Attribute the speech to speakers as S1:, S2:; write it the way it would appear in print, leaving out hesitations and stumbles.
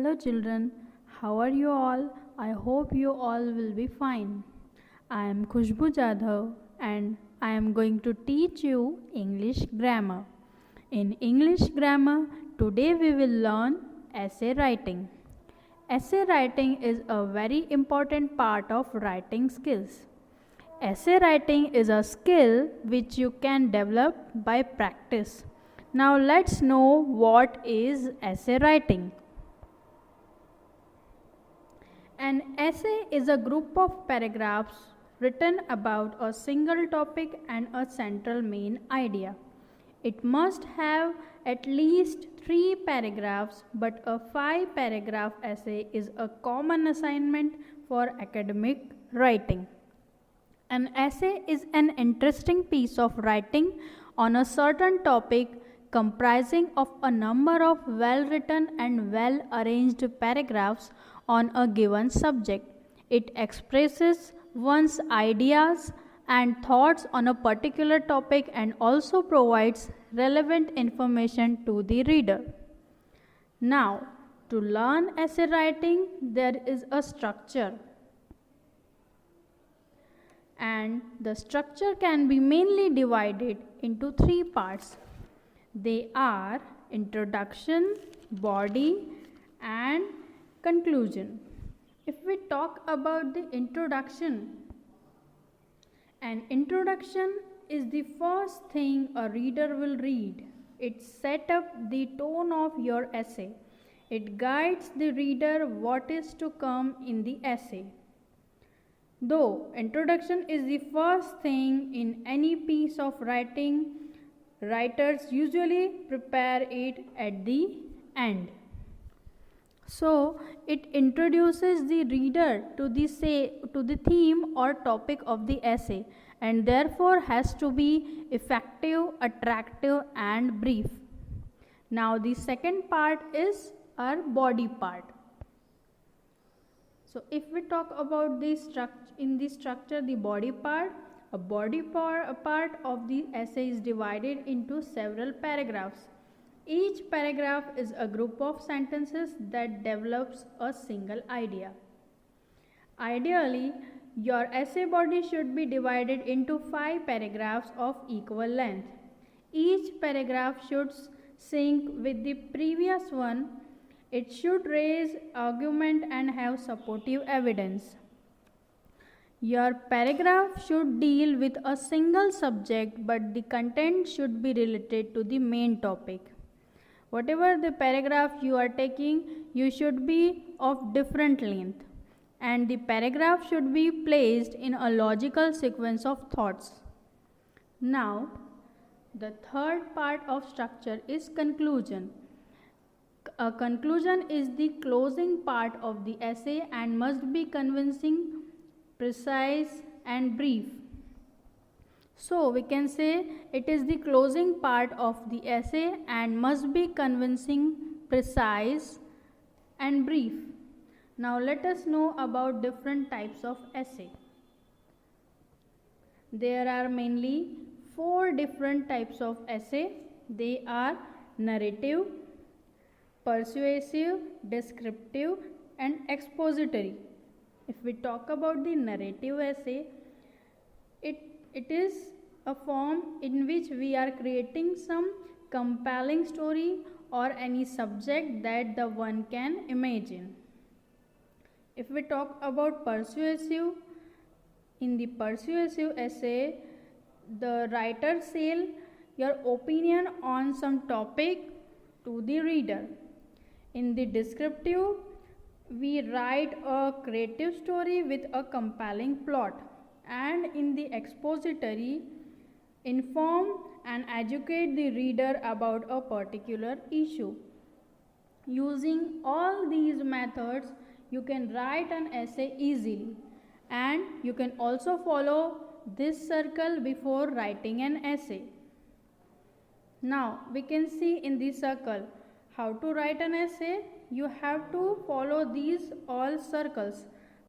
S1: Hello children, how are you all? I hope you all will be fine. I am Khushbu Jadhav and I am going to teach you English grammar. In English grammar, today we will learn essay writing. Essay writing is a very important part of writing skills. Essay writing is a skill which you can develop by practice. Now let's know what is essay writing. An essay is a group of paragraphs written about a single topic and a central main idea. It must have at least 3 paragraphs, but a 5-paragraph essay is a common assignment for academic writing. An essay is an interesting piece of writing on a certain topic comprising of a number of well-written and well-arranged paragraphs on a given subject. It expresses one's ideas and thoughts on a particular topic and also provides relevant information to the reader. Now, to learn essay writing, there is a structure. And the structure can be mainly divided into 3 parts. They are introduction, body, and conclusion. If we talk about the introduction, an introduction is the first thing a reader will read. It sets up the tone of your essay. It guides the reader what is to come in the essay. Though introduction is the first thing in any piece of writing, writers usually prepare it at the end. So, it introduces the reader to the theme or topic of the essay and therefore has to be effective, attractive and brief. Now, the second part is our body part. So, if we talk about the structure, the body part, a part of the essay is divided into several paragraphs. Each paragraph is a group of sentences that develops a single idea. Ideally, your essay body should be divided into 5 paragraphs of equal length. Each paragraph should sync with the previous one. It should raise argument and have supportive evidence. Your paragraph should deal with a single subject, but the content should be related to the main topic. Whatever the paragraph you are taking, you should be of different length, and the paragraph should be placed in a logical sequence of thoughts. Now, the third part of structure is conclusion. A conclusion is the closing part of the essay and must be convincing, precise and brief. So, we can say it is the closing part of the essay and must be convincing, precise and brief. Now, let us know about different types of essay. There are mainly 4 different types of essay. They are narrative, persuasive, descriptive and expository. If we talk about the narrative essay, it is a form in which we are creating some compelling story or any subject that the one can imagine. If we talk about persuasive, in the persuasive essay, the writer sells your opinion on some topic to the reader. In the descriptive, we write a creative story with a compelling plot, and in the expository, inform and educate the reader about a particular issue. Using all these methods, you can write an essay easily, and you can also follow this circle before writing an essay. Now, we can see in this circle how to write an essay. You have to follow these all circles.